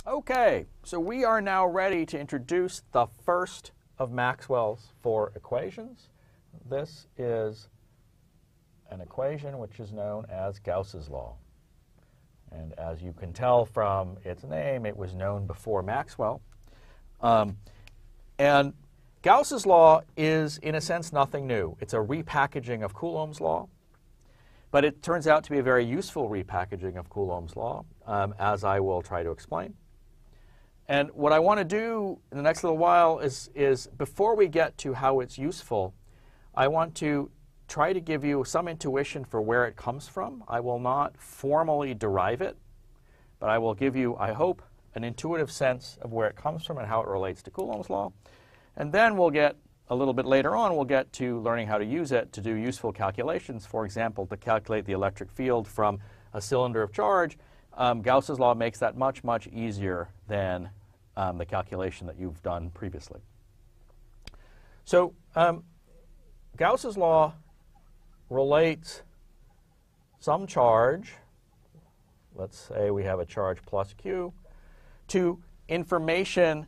Okay, so we are now ready to introduce the first of Maxwell's four equations. This is an equation which is known as Gauss's law. And as you can tell from its name, it was known before Maxwell. And Gauss's law is, in a sense, nothing new. It's a repackaging of Coulomb's law. But it turns out to be a very useful repackaging of Coulomb's law, as I will try to explain. And what I want to do in the next little while is before we get to how it's useful, I want to try to give you some intuition for where it comes from. I will not formally derive it, but I will give you, I hope, an intuitive sense of where it comes from and how it relates to Coulomb's law. And then we'll get, a little bit later on, we'll get to learning how to use it to do useful calculations. For example, to calculate the electric field from a cylinder of charge. Gauss's law makes that much, much easier than the calculation that you've done previously. So Gauss's law relates some charge, let's say we have a charge plus q, to information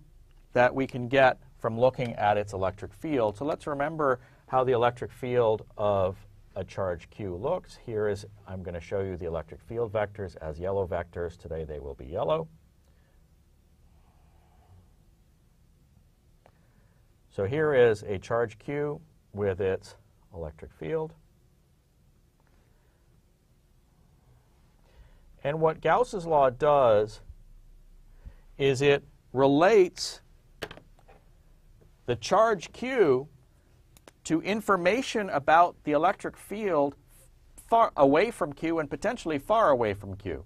that we can get from looking at its electric field. So let's remember how the electric field of a charge q looks. Here is, I'm going to show you the electric field vectors as yellow vectors. Today they will be yellow. So here is a charge q with its electric field. And what Gauss's law does is it relates the charge q to information about the electric field far away from q and potentially far away from q.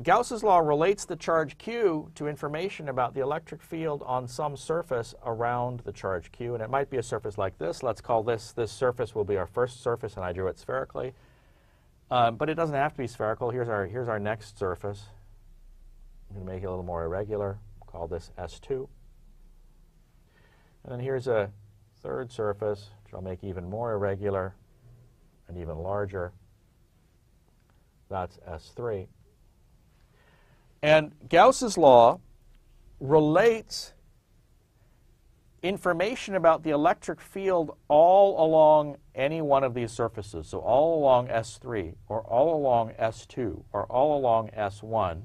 Gauss's law relates the charge q to information about the electric field on some surface around the charge q. And it might be a surface like this. Let's call this surface will be our first surface, and I drew it spherically. But it doesn't have to be spherical. Here's our next surface. I'm going to make it a little more irregular. Call this S2. And then here's a third surface, which I'll make even more irregular and even larger. That's S3. And Gauss's law relates information about the electric field all along any one of these surfaces. So all along S3, or all along S2, or all along S1,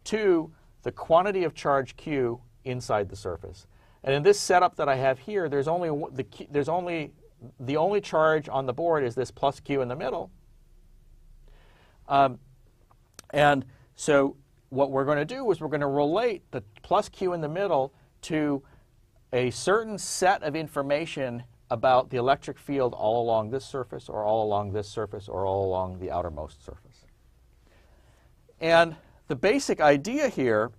to the quantity of charge q inside the surface. And in this setup that I have here, the only charge on the board is this plus q in the middle. And so what we're going to do is we're going to relate the plus q in the middle to a certain set of information about the electric field all along this surface, or all along this surface, or all along the outermost surface. And the basic idea here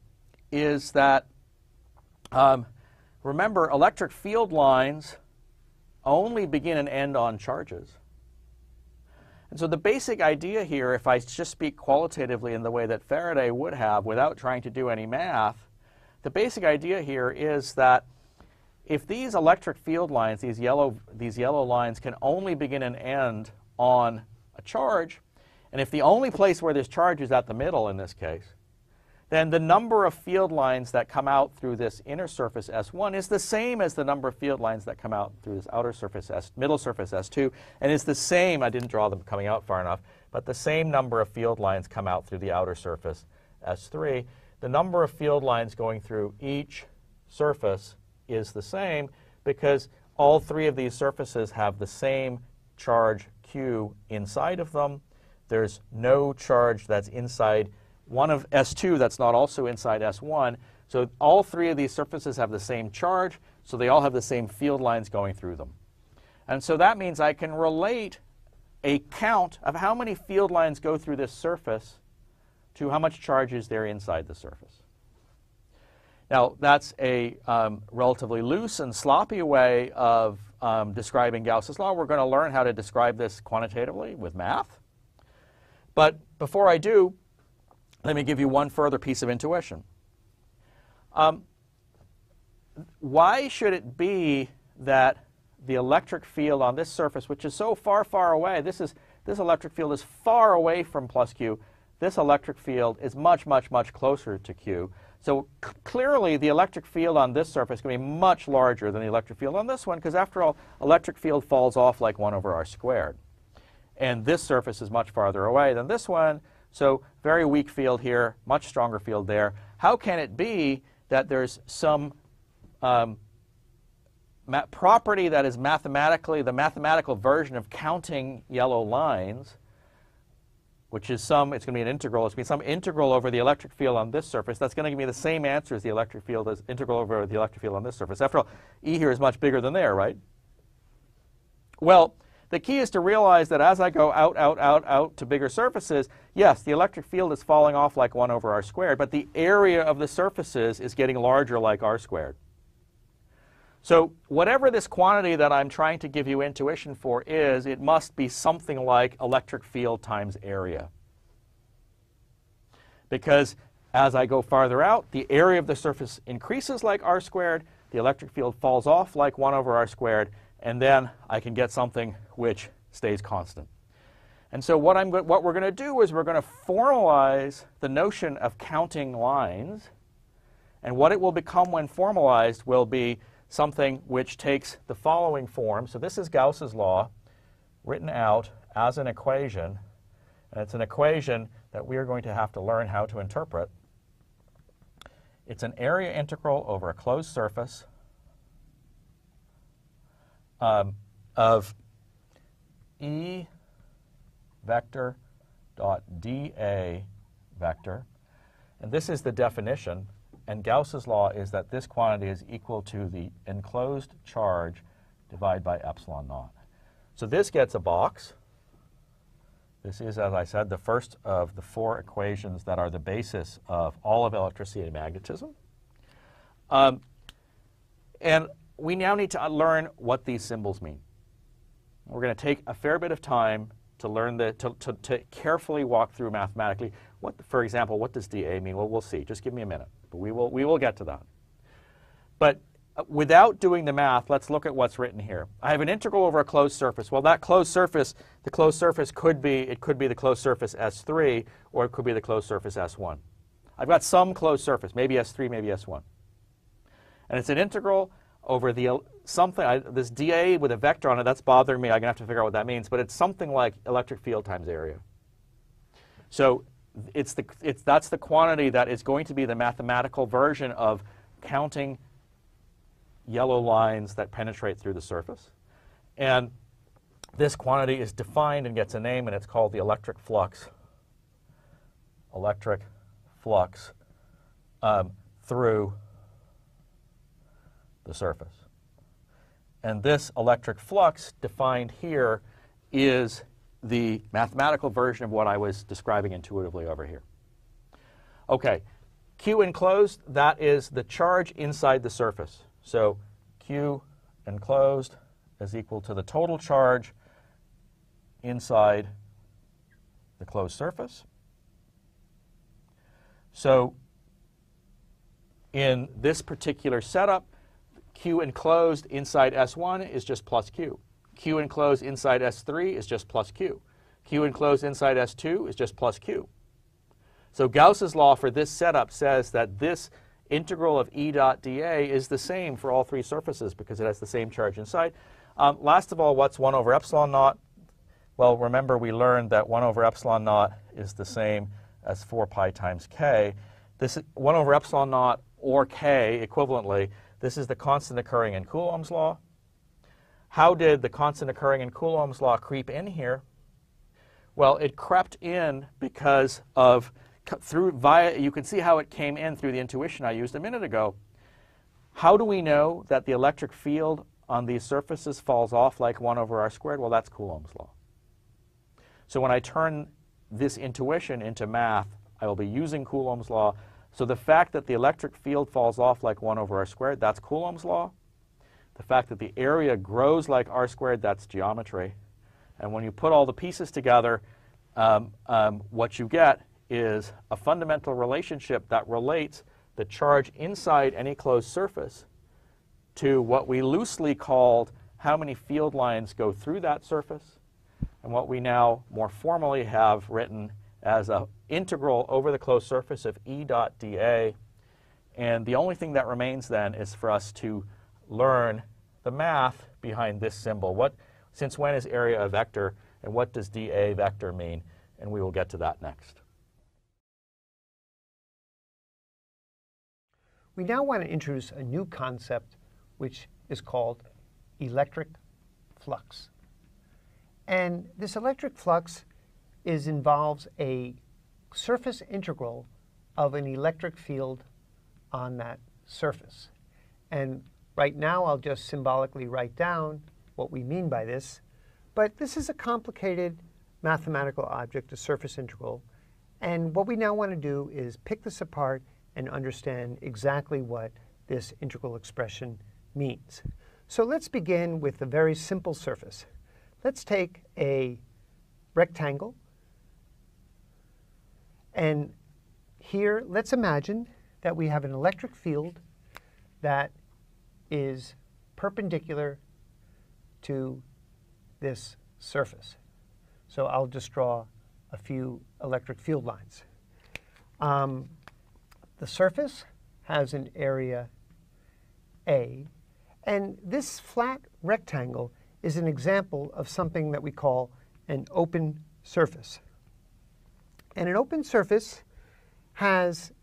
is that, remember, electric field lines only begin and end on charges. And so the basic idea here, if I just speak qualitatively in the way that Faraday would have without trying to do any math, the basic idea here is that if these electric field lines, these yellow lines, can only begin and end on a charge, and if the only place where there's charge is at the middle in this case, then the number of field lines that come out through this inner surface S1 is the same as the number of field lines that come out through this outer surface, middle surface S2, and is the same, I didn't draw them coming out far enough, but the same number of field lines come out through the outer surface S3. The number of field lines going through each surface is the same because all three of these surfaces have the same charge q inside of them. There's no charge that's inside one of S2 that's not also inside S1. So all three of these surfaces have the same charge, so they all have the same field lines going through them. And so that means I can relate a count of how many field lines go through this surface to how much charge is there inside the surface. Now, that's a relatively loose and sloppy way of describing Gauss's law. We're going to learn how to describe this quantitatively with math. But before I do, let me give you one further piece of intuition. Why should it be that the electric field on this surface, which is so far, far away, this electric field is far away from plus q, this electric field is much, much, much closer to Q. So clearly, the electric field on this surface is going to be much larger than the electric field on this one, because after all, electric field falls off like 1 over r squared. And this surface is much farther away than this one, so very weak field here, much stronger field there. How can it be that there's some property that is mathematically the mathematical version of counting yellow lines, which is it's going to be an integral. It's going to be some integral over the electric field on this surface. That's going to give me the same answer as the electric field as integral over the electric field on this surface. After all, E here is much bigger than there, right? Well, the key is to realize that as I go out, out, out, out to bigger surfaces, yes, the electric field is falling off like 1 over r squared, but the area of the surfaces is getting larger like r squared. So whatever this quantity that I'm trying to give you intuition for is, it must be something like electric field times area. Because as I go farther out, the area of the surface increases like r squared, the electric field falls off like 1 over r squared, and then I can get something which stays constant. And so what we're going to do is we're going to formalize the notion of counting lines, and what it will become when formalized will be something which takes the following form. So this is Gauss's law written out as an equation, and it's an equation that we are going to have to learn how to interpret. It's an area integral over a closed surface of E vector dot dA vector, and this is the definition. And Gauss's law is that this quantity is equal to the enclosed charge divided by epsilon naught. So this gets a box. This is, as I said, the first of the 4 equations that are the basis of all of electricity and magnetism. And we now need to learn what these symbols mean. We're going to take a fair bit of time to learn to carefully walk through mathematically. For example, what does dA mean? Well, we'll see. Just give me a minute. But we will get to that. But without doing the math, let's look at what's written here. I have an integral over a closed surface. Well, that closed surface, the closed surface could be the closed surface S3, or it could be the closed surface S1. I've got some closed surface, maybe S3, maybe S1. And it's an integral over the this dA with a vector on it. That's bothering me. I'm going to have to figure out what that means. But it's something like electric field times area. So that's the quantity that is going to be the mathematical version of counting yellow lines that penetrate through the surface. And this quantity is defined and gets a name, and it's called the electric flux. Electric flux through the surface. And this electric flux defined here is the mathematical version of what I was describing intuitively over here. Okay, Q enclosed, that is the charge inside the surface. So Q enclosed is equal to the total charge inside the closed surface. So in this particular setup, Q enclosed inside S1 is just plus Q. Q enclosed inside S3 is just plus Q. Q enclosed inside S2 is just plus Q. So Gauss's law for this setup says that this integral of E dot dA is the same for all 3 surfaces because it has the same charge inside. Last of all, what's 1 over epsilon naught? Well, remember we learned that 1 over epsilon naught is the same as 4 pi times k. This is 1 over epsilon naught or k equivalently. This is the constant occurring in Coulomb's law. How did the constant occurring in Coulomb's law creep in here? Well, it crept in because of you can see how it came in through the intuition I used a minute ago. How do we know that the electric field on these surfaces falls off like 1 over r squared? Well, that's Coulomb's law. So when I turn this intuition into math, I will be using Coulomb's law. So the fact that the electric field falls off like 1 over r squared, that's Coulomb's law. The fact that the area grows like r squared, that's geometry. And when you put all the pieces together, what you get is a fundamental relationship that relates the charge inside any closed surface to what we loosely called how many field lines go through that surface, and what we now more formally have written as an integral over the closed surface of E dot dA. And the only thing that remains then is for us to learn the math behind this symbol. Since when is area a vector, and what does dA vector mean? And we will get to that next. We now want to introduce a new concept which is called electric flux. And this electric flux involves a surface integral of an electric field on that surface. And right now I'll just symbolically write down what we mean by this. But this is a complicated mathematical object, a surface integral. And what we now want to do is pick this apart and understand exactly what this integral expression means. So let's begin with a very simple surface. Let's take a rectangle. And here, let's imagine that we have an electric field that is perpendicular to this surface. So I'll just draw a few electric field lines. The surface has an area A, and this flat rectangle is an example of something that we call an open surface. And an open surface has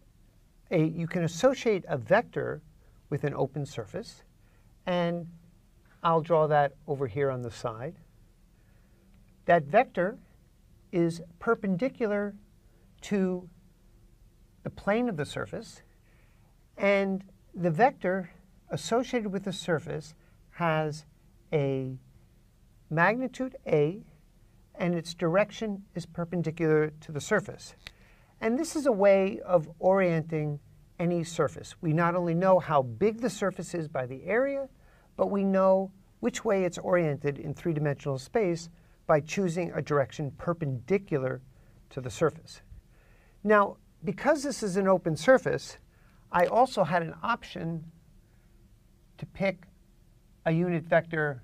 you can associate a vector with an open surface, and I'll draw that over here on the side. That vector is perpendicular to the plane of the surface, and the vector associated with the surface has a magnitude A, and its direction is perpendicular to the surface. And this is a way of orienting any surface. We not only know how big the surface is by the area, but we know which way it's oriented in three-dimensional space by choosing a direction perpendicular to the surface. Now, because this is an open surface, I also had an option to pick a unit vector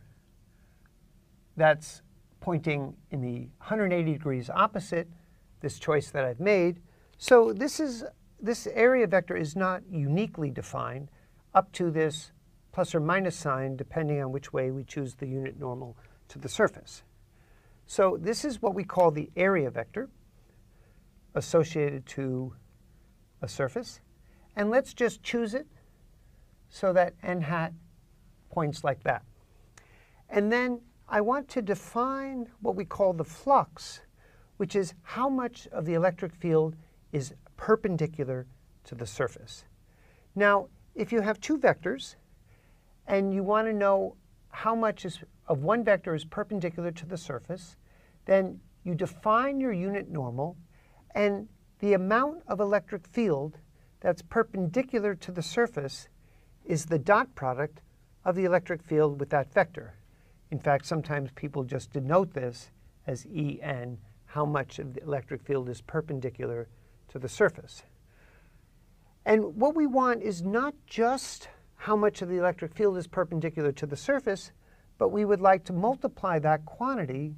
that's pointing in the 180 degrees opposite this choice that I've made. So this area vector is not uniquely defined up to this plus or minus sign, depending on which way we choose the unit normal to the surface. So this is what we call the area vector associated to a surface. And let's just choose it so that n hat points like that. And then I want to define what we call the flux, which is how much of the electric field is perpendicular to the surface. Now, if you have two vectors and you want to know how much of one vector is perpendicular to the surface, then you define your unit normal, and the amount of electric field that's perpendicular to the surface is the dot product of the electric field with that vector. In fact, sometimes people just denote this as En, how much of the electric field is perpendicular to the surface. And what we want is not just how much of the electric field is perpendicular to the surface, but we would like to multiply that quantity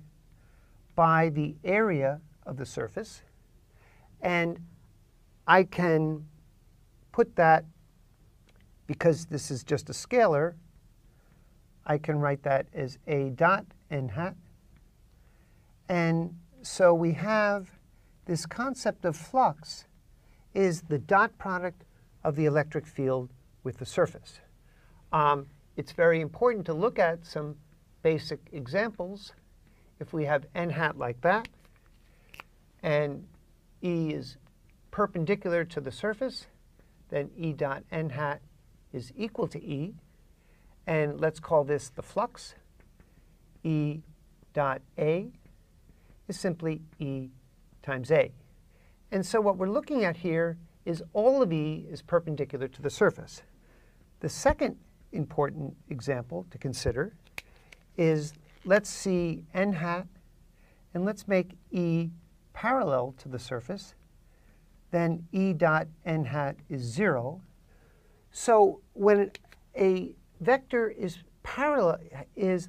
by the area of the surface. And I can put that, because this is just a scalar, I can write that as A dot n hat. And so we have this concept of flux is the dot product of the electric field with the surface. It's very important to look at some basic examples. If we have n hat like that, and E is perpendicular to the surface, then E dot n hat is equal to E. And let's call this the flux. E dot A is simply E times A. And so what we're looking at here is all of E is perpendicular to the surface. The second important example to consider is, let's see n hat, and let's make E parallel to the surface. Then E dot n hat is 0. So when a vector is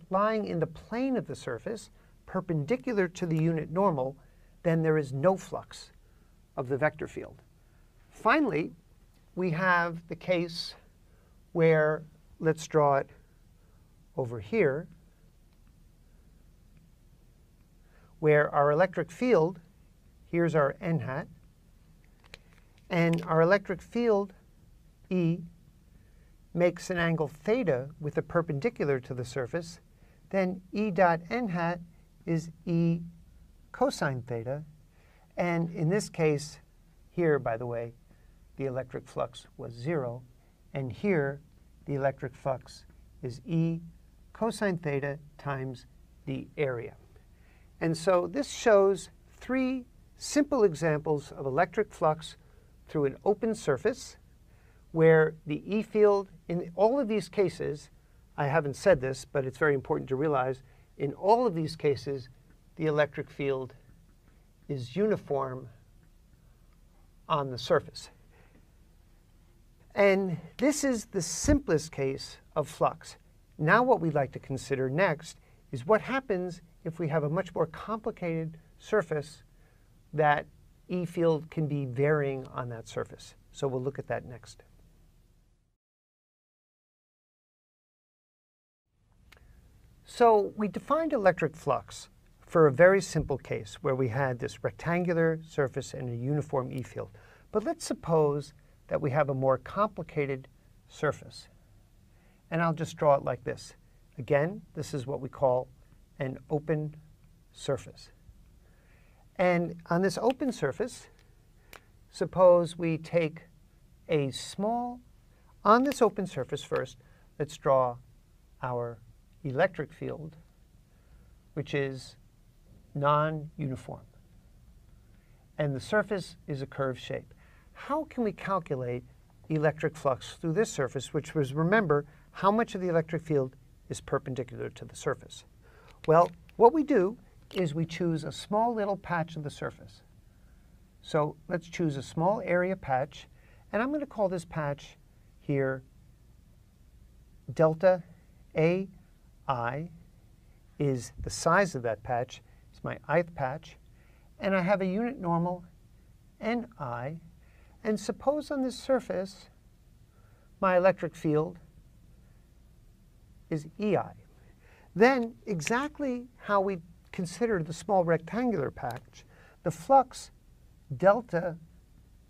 lying in the plane of the surface, perpendicular to the unit normal, then there is no flux of the vector field. Finally, we have the case where, let's draw it over here, where our electric field, here's our n hat, and our electric field, E, makes an angle theta with a perpendicular to the surface, then E dot n hat is E cosine theta. And in this case, here, by the way, the electric flux was 0. And here, the electric flux is E cosine theta times the area. And so this shows 3 simple examples of electric flux through an open surface, where the E field, in all of these cases, I haven't said this, but it's very important to realize, in all of these cases, the electric field is uniform on the surface. And this is the simplest case of flux. Now what we'd like to consider next is what happens if we have a much more complicated surface that E field can be varying on that surface. So we'll look at that next. So we defined electric flux for a very simple case where we had this rectangular surface and a uniform E field. But let's suppose that we have a more complicated surface. And I'll just draw it like this. Again, this is what we call an open surface. And on this open surface, suppose we take a small, on this open surface first, let's draw our electric field, which is non-uniform. And the surface is a curved shape. How can we calculate electric flux through this surface, which was, remember, how much of the electric field is perpendicular to the surface? Well, what we do is we choose a small little patch of the surface. So let's choose a small area patch, and I'm going to call this patch here delta AI is the size of that patch. It's my ith patch. And I have a unit normal, Ni. And suppose on this surface, my electric field is Ei. Then exactly how we consider the small rectangular patch, the flux delta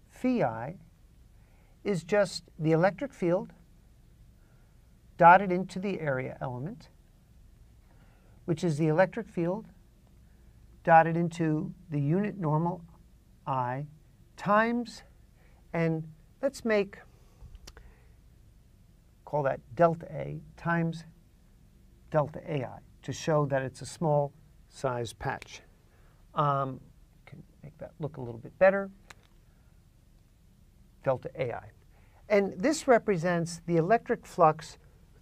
phi is just the electric field dotted into the area element, which is the electric field dotted into the unit normal I times, and let's call that delta A times delta AI to show that it's a small size patch. Can make that look a little bit better. Delta AI. And this represents the electric flux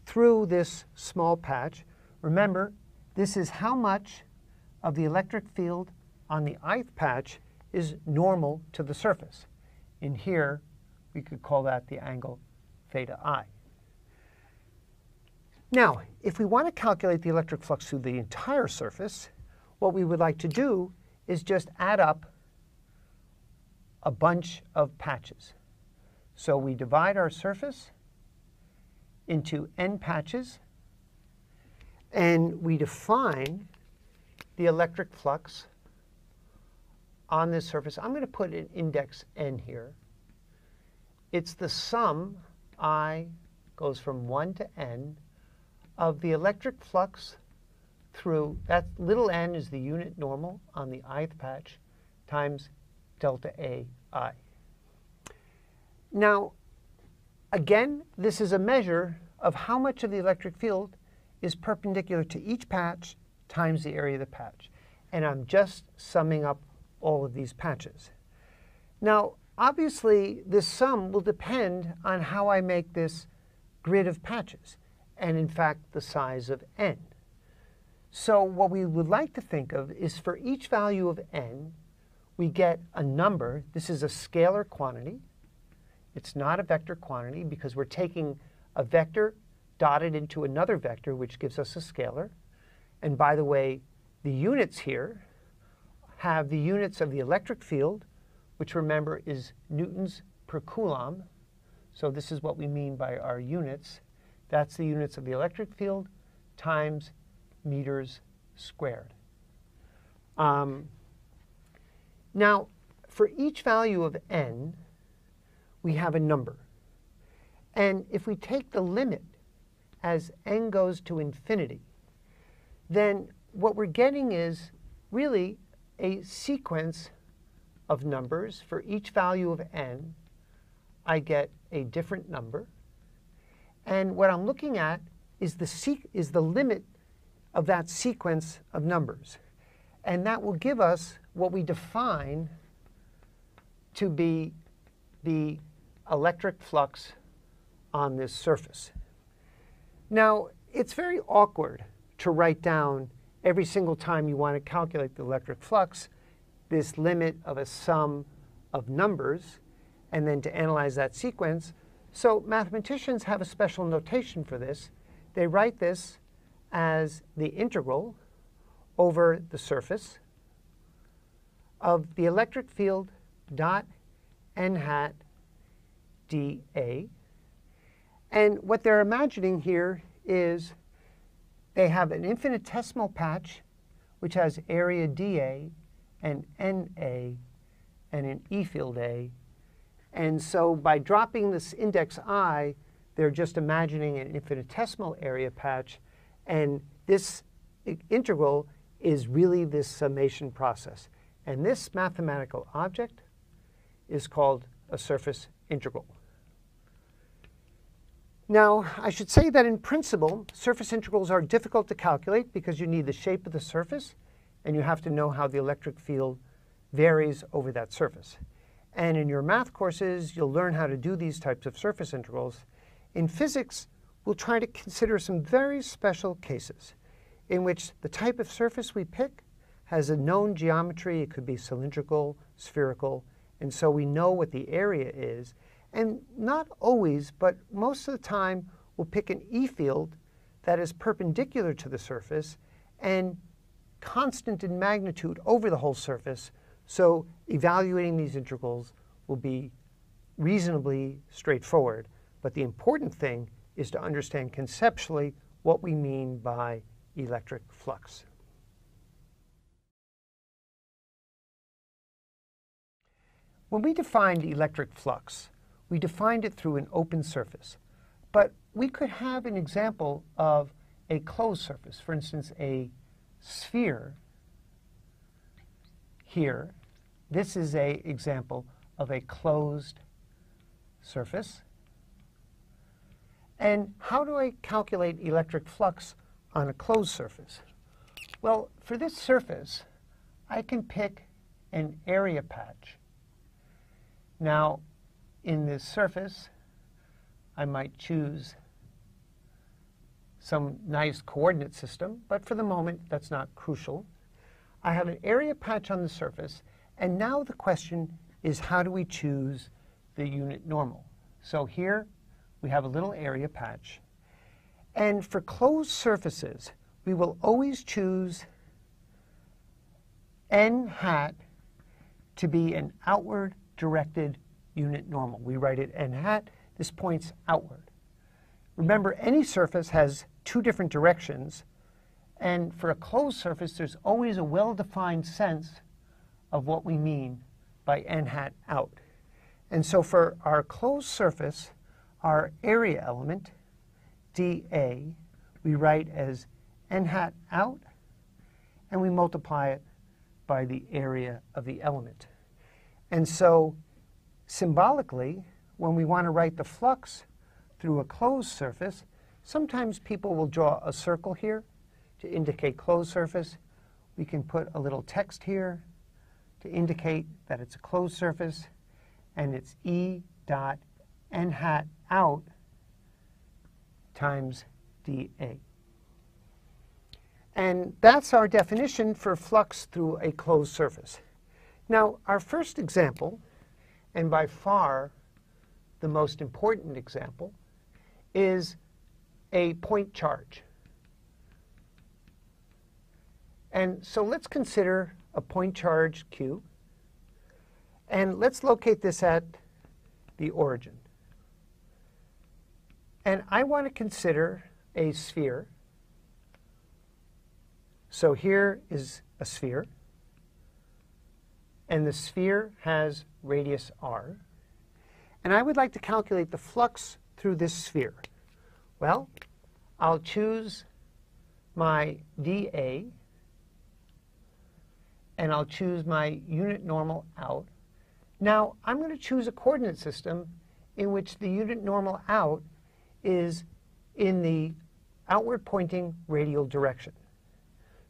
through this small patch. Remember, this is how much of the electric field on the ith patch is normal to the surface. In here, we could call that the angle theta I. Now, if we want to calculate the electric flux through the entire surface, what we would like to do is just add up a bunch of patches. So we divide our surface into n patches, and we define the electric flux on this surface. I'm going to put an index n here. It's the sum, I goes from 1 to n, of the electric flux through, that little n is the unit normal on the ith patch, times delta AI. Now, again, this is a measure of how much of the electric field is perpendicular to each patch times the area of the patch. And I'm just summing up all of these patches. Now, obviously, this sum will depend on how I make this grid of patches, and in fact, the size of n. So what we would like to think of is for each value of n, we get a number. This is a scalar quantity. It's not a vector quantity because we're taking a vector dotted into another vector, which gives us a scalar. And by the way, the units here have the units of the electric field, which remember is newtons per coulomb. So this is what we mean by our units. That's the units of the electric field times meters squared. Now, for each value of n, we have a number. And if we take the limit as n goes to infinity, then what we're getting is really a sequence of numbers. For each value of n, I get a different number. And what I'm looking at is the limit of that sequence of numbers. And that will give us what we define to be the electric flux on this surface. Now, it's very awkward to write down every single time you want to calculate the electric flux this limit of a sum of numbers, and then to analyze that sequence. So mathematicians have a special notation for this. They write this as the integral over the surface of the electric field dot n hat dA. And what they're imagining here is they have an infinitesimal patch which has area dA and NA and an E field A. And so by dropping this index I, they're just imagining an infinitesimal area patch. And this integral is really this summation process. And this mathematical object is called a surface integral. Now, I should say that in principle, surface integrals are difficult to calculate because you need the shape of the surface, and you have to know how the electric field varies over that surface. And in your math courses, you'll learn how to do these types of surface integrals. In physics, we'll try to consider some very special cases in which the type of surface we pick has a known geometry. It could be cylindrical, spherical, and so we know what the area is. And not always, but most of the time, we'll pick an E field that is perpendicular to the surface and constant in magnitude over the whole surface. So evaluating these integrals will be reasonably straightforward. But the important thing is to understand conceptually what we mean by electric flux. When we defined electric flux, we defined it through an open surface. But we could have an example of a closed surface. For instance, a sphere here. This is an example of a closed surface. And how do I calculate electric flux on a closed surface? Well, for this surface, I can pick an area patch. Now, in this surface, I might choose some nice coordinate system, but for the moment, that's not crucial. I have an area patch on the surface, and now the question is, how do we choose the unit normal? So here, we have a little area patch. And for closed surfaces, we will always choose n hat to be an outward directed unit normal. We write it n hat. This points outward. Remember, any surface has two different directions. And for a closed surface, there's always a well-defined sense of what we mean by n hat out. And so for our closed surface, our area element, dA, we write as n hat out, and we multiply it by the area of the element. And so symbolically, when we want to write the flux through a closed surface, sometimes people will draw a circle here to indicate closed surface. We can put a little text here to indicate that it's a closed surface, and it's E dot n hat out times dA. And that's our definition for flux through a closed surface. Now, our first example, and by far the most important example, is a point charge. And so let's consider a point charge Q. And let's locate this at the origin. And I want to consider a sphere. So here is a sphere. And the sphere has radius r. And I would like to calculate the flux through this sphere. Well, I'll choose my dA, and I'll choose my unit normal out. Now, I'm going to choose a coordinate system in which the unit normal out is in the outward pointing radial direction.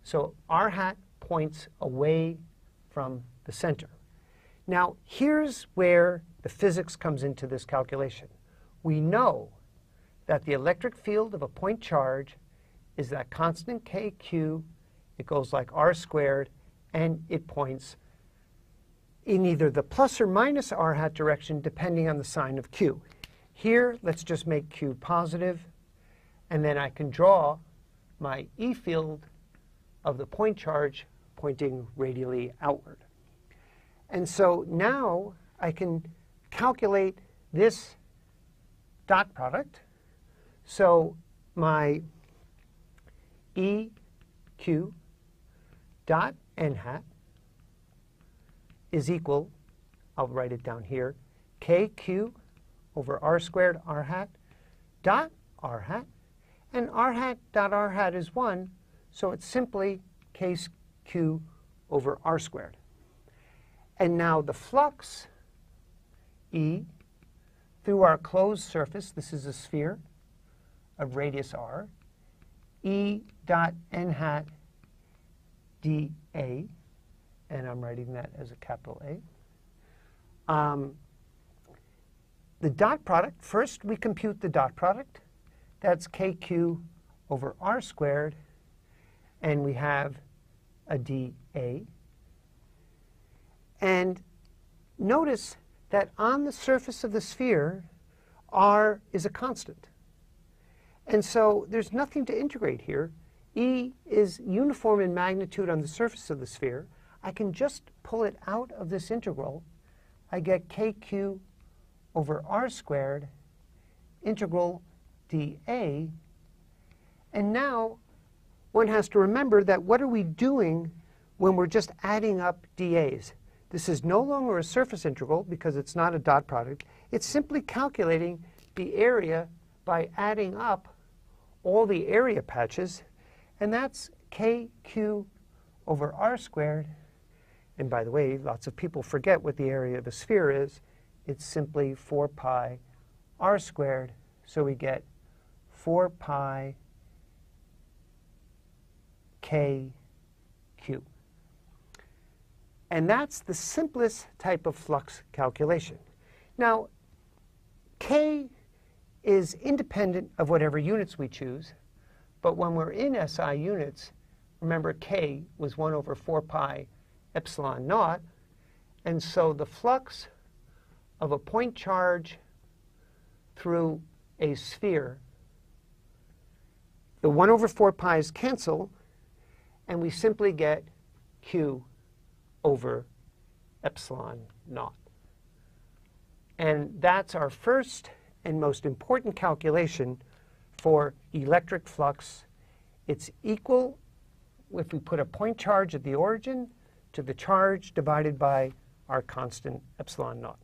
So r hat points away from the center. Now, here's where the physics comes into this calculation. We know that the electric field of a point charge is that constant kq. It goes like r squared, and it points in either the plus or minus r hat direction, depending on the sign of q. Here, let's just make q positive, and then I can draw my E field of the point charge pointing radially outward. And so now I can calculate this dot product. So my EQ dot n hat is equal, I'll write it down here, KQ over r squared r hat dot r hat. And r hat dot r hat is 1, so it's simply KQ over r squared. And now the flux, E, through our closed surface, this is a sphere of radius r, E dot n hat dA, and I'm writing that as a capital A. The dot product, first we compute the dot product. That's KQ over r squared, and we have a dA. And notice that on the surface of the sphere, r is a constant. And so there's nothing to integrate here. E is uniform in magnitude on the surface of the sphere. I can just pull it out of this integral. I get KQ over r squared integral dA. And now one has to remember that what are we doing when we're just adding up dAs? This is no longer a surface integral because it's not a dot product. It's simply calculating the area by adding up all the area patches. And that's KQ over r squared. And by the way, lots of people forget what the area of a sphere is. It's simply 4 pi r squared. So we get 4 pi KQ. And that's the simplest type of flux calculation. Now, K is independent of whatever units we choose. But when we're in SI units, remember K was 1 over 4 pi epsilon naught. And so the flux of a point charge through a sphere, the 1 over 4 pi's cancel, and we simply get Q over epsilon naught. And that's our first and most important calculation for electric flux. It's equal, if we put a point charge at the origin, to the charge divided by our constant epsilon naught.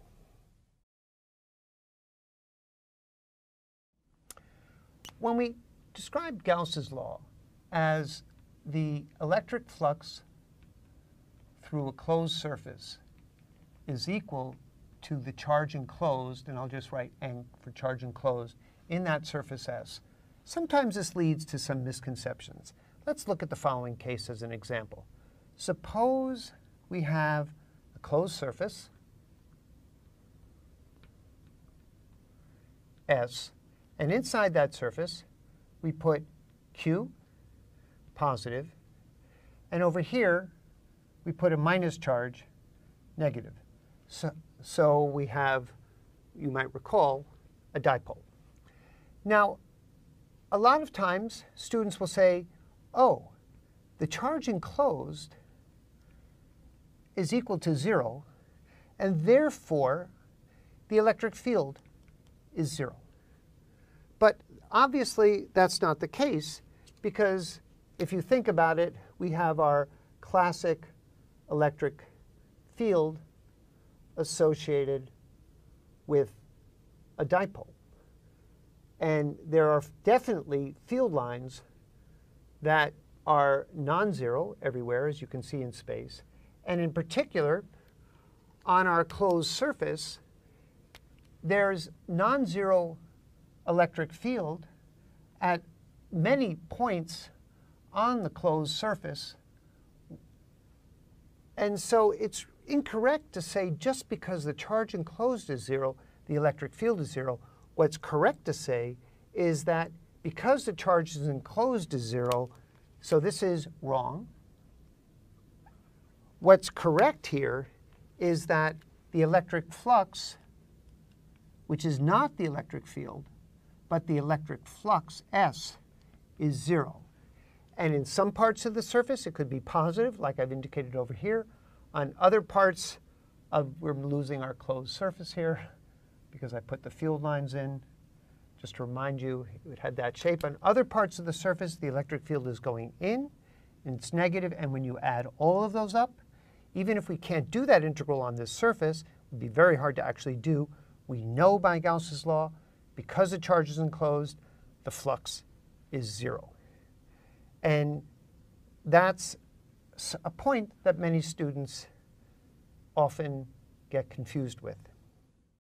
When we describe Gauss's law as the electric flux through a closed surface is equal to the charge enclosed, and I'll just write N for charge enclosed, in that surface S. Sometimes this leads to some misconceptions. Let's look at the following case as an example. Suppose we have a closed surface, S, and inside that surface we put Q, positive, and over here we put a minus charge, negative. So we have, you might recall, a dipole. Now, a lot of times students will say, oh, the charge enclosed is equal to 0, and therefore the electric field is 0. But obviously that's not the case, because if you think about it, we have our classic electric field associated with a dipole. And there are definitely field lines that are non-zero everywhere, as you can see in space. And in particular, on our closed surface, there's non-zero electric field at many points on the closed surface. And so it's incorrect to say just because the charge enclosed is 0, the electric field is 0. What's correct to say is that because the charge is enclosed is 0, so this is wrong. What's correct here is that the electric flux, which is not the electric field, but the electric flux, S, is 0. And in some parts of the surface, it could be positive, like I've indicated over here. On other parts we're losing our closed surface here because I put the field lines in. Just to remind you, it had that shape. On other parts of the surface, the electric field is going in, and it's negative. And when you add all of those up, even if we can't do that integral on this surface, it would be very hard to actually do. We know by Gauss's law, because the charge is enclosed, the flux is 0. And that's a point that many students often get confused with.